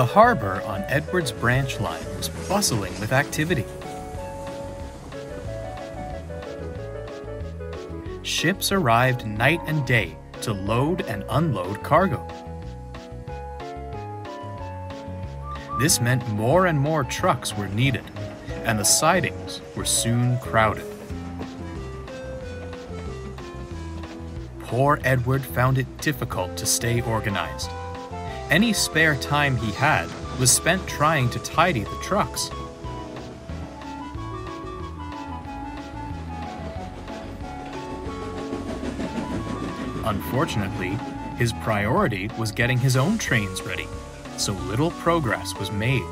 The harbour on Edward's branch line was bustling with activity. Ships arrived night and day to load and unload cargo. This meant more and more trucks were needed, and the sidings were soon crowded. Poor Edward found it difficult to stay organized. Any spare time he had was spent trying to tidy the trucks. Unfortunately, his priority was getting his own trains ready, so little progress was made.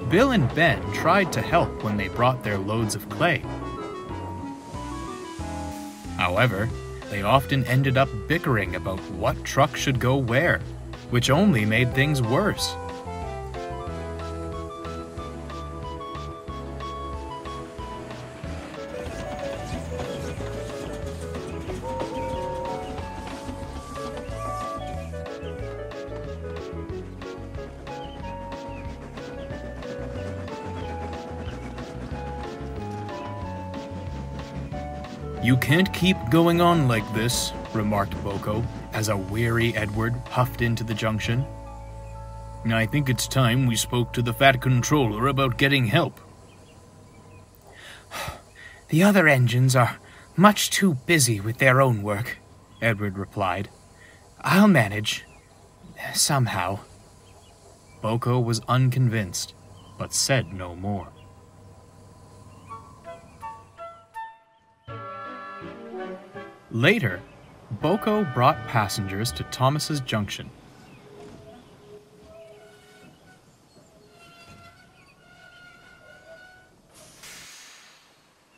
Bill and Ben tried to help when they brought their loads of clay. However, they often ended up bickering about what truck should go where, which only made things worse. "You can't keep going on like this," remarked Boko, as a weary Edward puffed into the junction. "I think it's time we spoke to the Fat Controller about getting help." "The other engines are much too busy with their own work," Edward replied. "I'll manage. Somehow." Boko was unconvinced, but said no more. Later, Boko brought passengers to Thomas's Junction.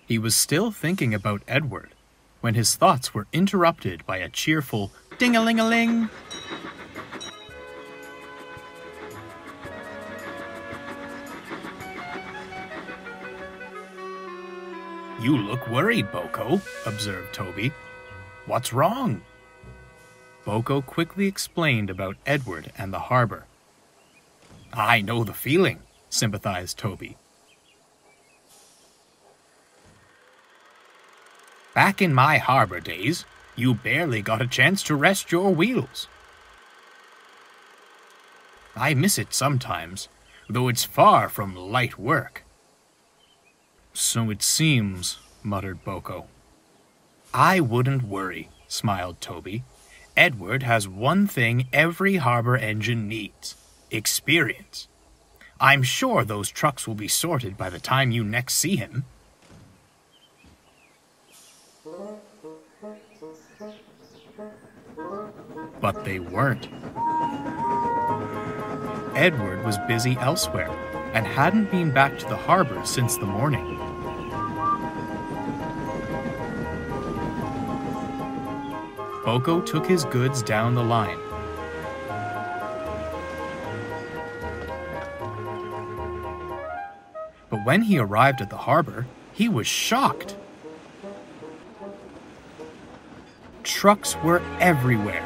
He was still thinking about Edward when his thoughts were interrupted by a cheerful ding-a-ling-a-ling. "You look worried, Boko," observed Toby. "What's wrong?" Boko quickly explained about Edward and the harbour. "I know the feeling," sympathized Toby. "Back in my harbour days, you barely got a chance to rest your wheels. I miss it sometimes, though it's far from light work." "So it seems," muttered Boko. "I wouldn't worry," smiled Toby. "Edward has one thing every harbour engine needs: experience. I'm sure those trucks will be sorted by the time you next see him." But they weren't. Edward was busy elsewhere and hadn't been back to the harbour since the morning. Boko took his goods down the line. But when he arrived at the harbour, he was shocked. Trucks were everywhere.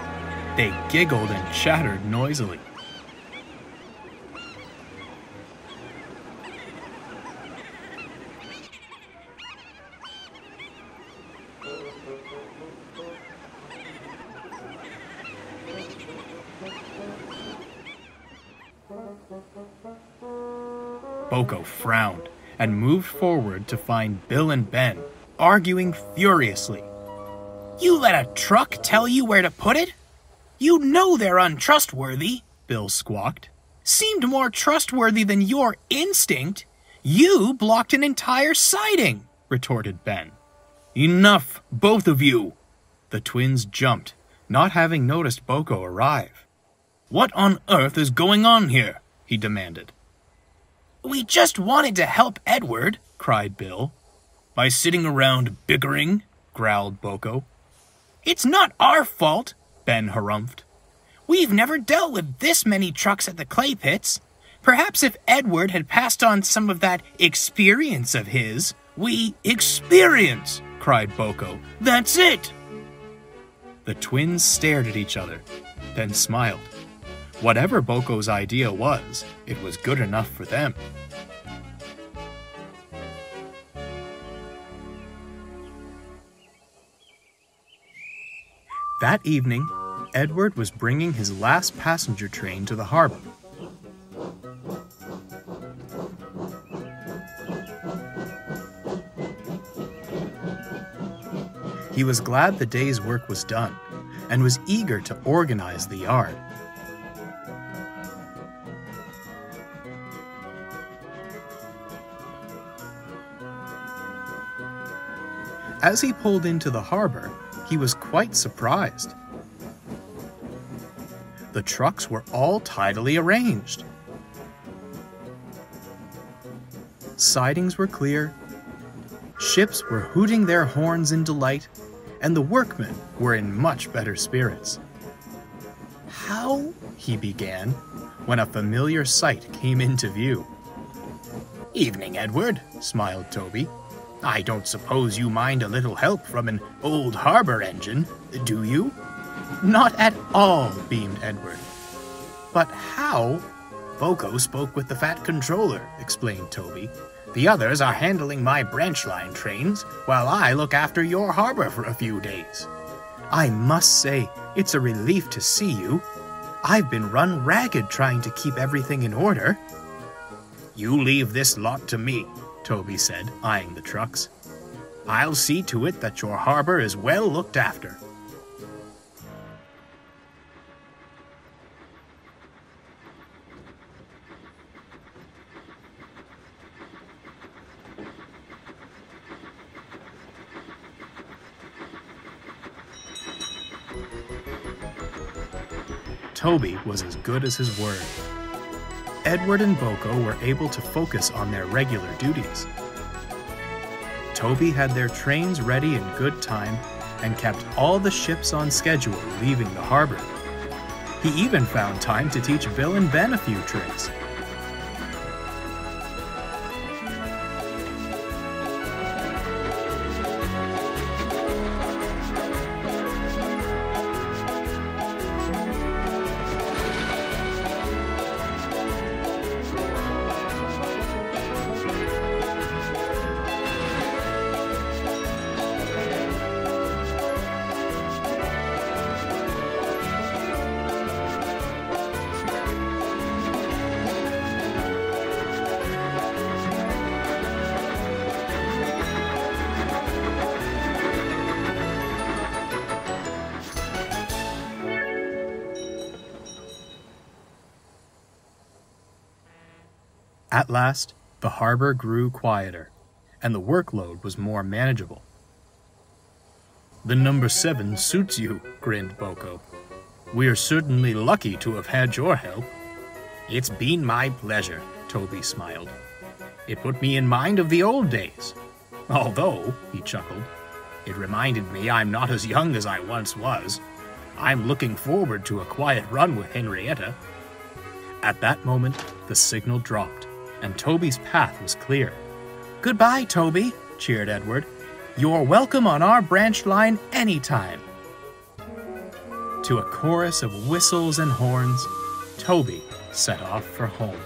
They giggled and chattered noisily. Boko frowned and moved forward to find Bill and Ben arguing furiously. "You let a truck tell you where to put it? You know they're untrustworthy," Bill squawked. "Seemed more trustworthy than your instinct. You blocked an entire siding," retorted Ben. "Enough, both of you!" The twins jumped, not having noticed Boko arrive. "What on earth is going on here?" he demanded. "We just wanted to help Edward," cried Bill. "By sitting around bickering?" growled Boko. "It's not our fault," Ben harumphed. "We've never dealt with this many trucks at the clay pits. Perhaps if Edward had passed on some of that experience of his, we—" "Experience!" cried Boko. "That's it!" The twins stared at each other, then smiled. Whatever Boko's idea was, it was good enough for them. That evening, Edward was bringing his last passenger train to the harbour. He was glad the day's work was done and was eager to organize the yard. As he pulled into the harbour, he was quite surprised. The trucks were all tidily arranged. Sidings were clear, ships were hooting their horns in delight, and the workmen were in much better spirits. "How?" he began, when a familiar sight came into view. "Evening, Edward," smiled Toby. "I don't suppose you mind a little help from an old harbour engine, do you?" "Not at all," beamed Edward. "But how?" "Boko spoke with the fat controller," explained Toby. "The others are handling my branch line trains, while I look after your harbour for a few days. I must say, it's a relief to see you. I've been run ragged trying to keep everything in order." "You leave this lot to me," Toby said, eyeing the trucks. "I'll see to it that your harbour is well looked after." Toby was as good as his word. Edward and Boko were able to focus on their regular duties. Toby had their trains ready in good time and kept all the ships on schedule leaving the harbour. He even found time to teach Bill and Ben a few tricks. At last, the harbour grew quieter, and the workload was more manageable. "The number 7 suits you," grinned Boko. "We're certainly lucky to have had your help." "It's been my pleasure," Toby smiled. "It put me in mind of the old days. Although," he chuckled, "it reminded me I'm not as young as I once was. I'm looking forward to a quiet run with Henrietta." At that moment, the signal dropped, and Toby's path was clear. "Goodbye, Toby," cheered Edward. "You're welcome on our branch line anytime." To a chorus of whistles and horns, Toby set off for home.